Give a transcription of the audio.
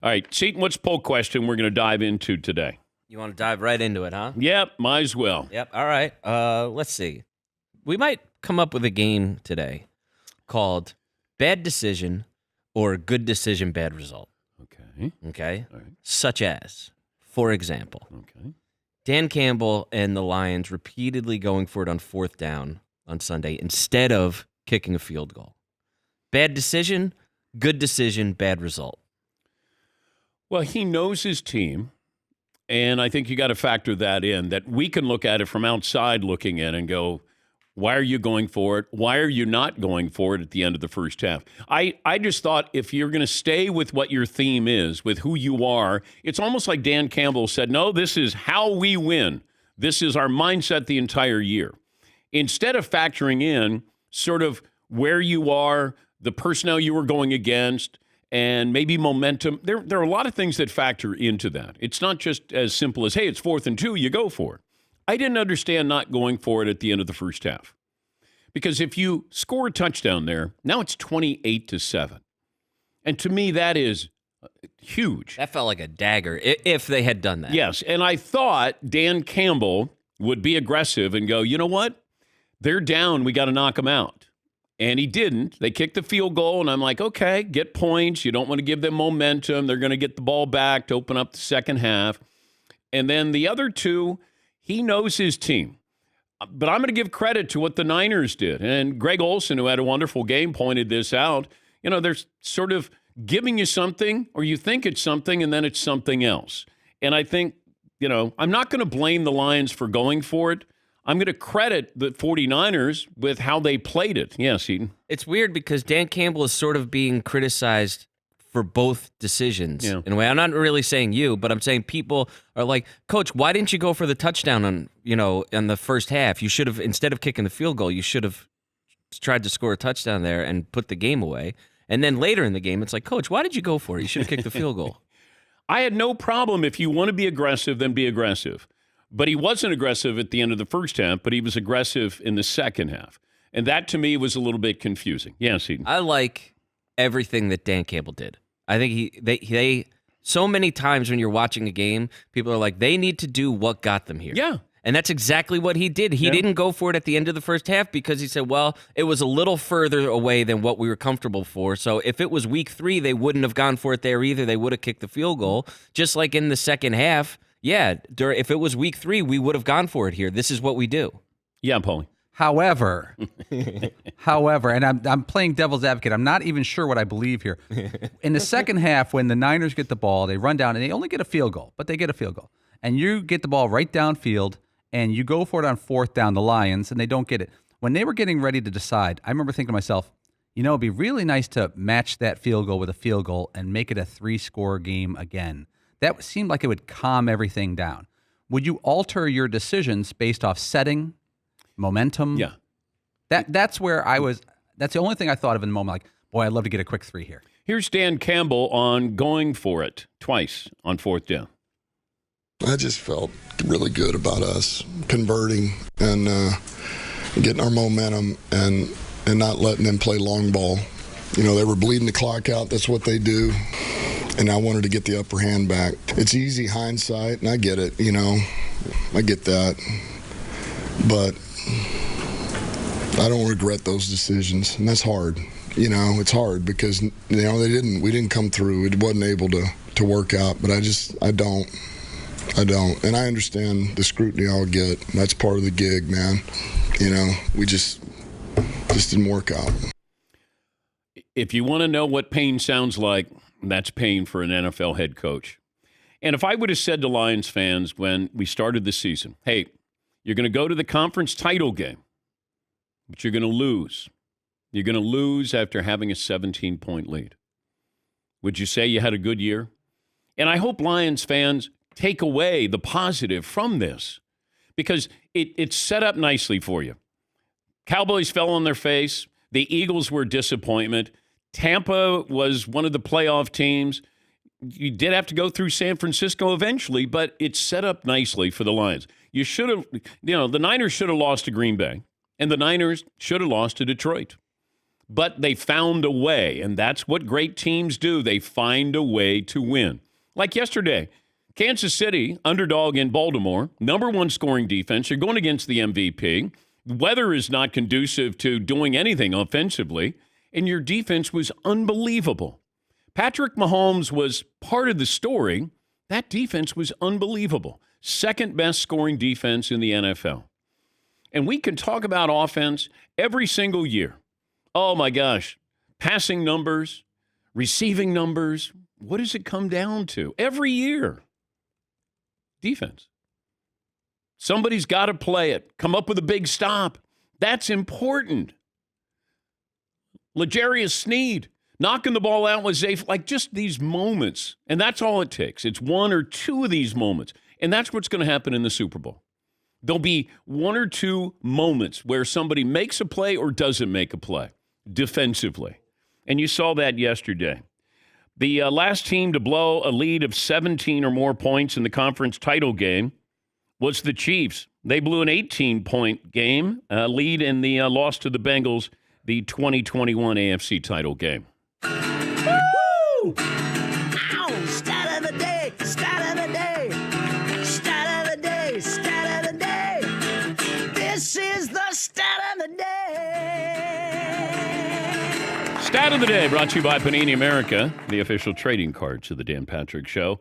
All right, Seton, what's poll question we're going to dive into today? You want to dive right into it, huh? Yep, might as well. Yep. All right. Let's see. We might come up with a game today called Bad Decision or Good Decision, Bad Result. Okay. Okay? All right. Such as, for example, Okay. Dan Campbell and the Lions repeatedly going for it on fourth down on Sunday instead of kicking a field goal. Bad decision, good decision, bad result. Well, he knows his team, and I think you got to factor that in, that we can look at it from outside looking in and go, why are you going for it? Why are you not going for it at the end of the first half? I just thought if you're going to stay with what your theme is, with who you are, it's almost like Dan Campbell said, no, this is how we win. This is our mindset the entire year. Instead of factoring in sort of where you are, the personnel you were going against, and maybe momentum, there are a lot of things that factor into that. It's not just as simple as, hey, it's 4th and 2, you go for it. I didn't understand not going for it at the end of the first half. Because if you score a touchdown there, now it's 28-7. And to me, that is huge. That felt like a dagger if they had done that. Yes, and I thought Dan Campbell would be aggressive and go, you know what? They're down. We got to knock them out. And he didn't. They kicked the field goal, and I'm like, okay, get points. You don't want to give them momentum. They're going to get the ball back to open up the second half. And then the other two, he knows his team. But I'm going to give credit to what the Niners did. And Greg Olsen, who had a wonderful game, pointed this out. You know, they're sort of giving you something, or you think it's something, and then it's something else. And I think, you know, I'm not going to blame the Lions for going for it. I'm going to credit the 49ers with how they played it. Yes, Eaton. It's weird because Dan Campbell is sort of being criticized for both decisions. Yeah. In a way, I'm not really saying you, but I'm saying people are like, Coach, why didn't you go for the touchdown on the first half? You should have, instead of kicking the field goal, you should have tried to score a touchdown there and put the game away. And then later in the game, it's like, Coach, why did you go for it? You should have kicked the field goal. I had no problem. If you want to be aggressive, then be aggressive. But he wasn't aggressive at the end of the first half, but he was aggressive in the second half. And that, to me, was a little bit confusing. Yes, Eaton. I like everything that Dan Campbell did. I think they so many times when you're watching a game, people are like, they need to do what got them here. Yeah. And that's exactly what he did. He didn't go for it at the end of the first half because he said, well, it was a little further away than what we were comfortable for. So if it was week 3, they wouldn't have gone for it there either. They would have kicked the field goal. Just like in the second half, if it was week 3, we would have gone for it here. This is what we do. Yeah, Paulie. However, and I'm playing devil's advocate. I'm not even sure what I believe here. In the second half, when the Niners get the ball, they run down, and they only get a field goal, but they get a field goal. And you get the ball right downfield, and you go for it on fourth down, the Lions, and they don't get it. When they were getting ready to decide, I remember thinking to myself, it'd be really nice to match that field goal with a field goal and make it a 3-score game again. That seemed like it would calm everything down. Would you alter your decisions based off setting, momentum? Yeah. That's where I was. That's the only thing I thought of in the moment. Like, boy, I'd love to get a quick 3 here. Here's Dan Campbell on going for it twice on fourth down. I just felt really good about us converting and getting our momentum and not letting them play long ball. They were bleeding the clock out. That's what they do. And I wanted to get the upper hand back. It's easy hindsight, and I get it, I get that. But I don't regret those decisions, and that's hard. It's hard because, we didn't come through. It wasn't able to work out, but I don't. And I understand the scrutiny I'll get. That's part of the gig, man. We just didn't work out. If you want to know what pain sounds like, that's pain for an NFL head coach. And if I would have said to Lions fans when we started the season, hey, you're going to go to the conference title game, but you're going to lose. You're going to lose after having a 17-point lead. Would you say you had a good year? And I hope Lions fans take away the positive from this because it's set up nicely for you. Cowboys fell on their face. The Eagles were a disappointment. Tampa was one of the playoff teams. You did have to go through San Francisco eventually, but it's set up nicely for the Lions. You should have, the Niners should have lost to Green Bay, and the Niners should have lost to Detroit. But they found a way, and that's what great teams do. They find a way to win. Like yesterday, Kansas City, underdog in Baltimore, number one scoring defense. You're going against the MVP. Weather is not conducive to doing anything offensively, and your defense was unbelievable. Patrick Mahomes was part of the story. That defense was unbelievable. Second best scoring defense in the NFL. And we can talk about offense every single year. Oh, my gosh. Passing numbers, receiving numbers. What does it come down to? Every year. Defense. Somebody's got to play it. Come up with a big stop. That's important. L'Jarius Sneed knocking the ball out with Zay, like just these moments. And that's all it takes. It's one or two of these moments. And that's what's going to happen in the Super Bowl. There'll be one or two moments where somebody makes a play or doesn't make a play defensively. And you saw that yesterday. The last team to blow a lead of 17 or more points in the conference title game was the Chiefs. They blew an 18-point game lead in the loss to the Bengals, the 2021 AFC title game. Woo! Ow! Stat of the day! Stat of the day! Stat of the day! Stat of the day! This is the stat of the day! Stat of the day brought to you by Panini America, the official trading cards of the Dan Patrick Show.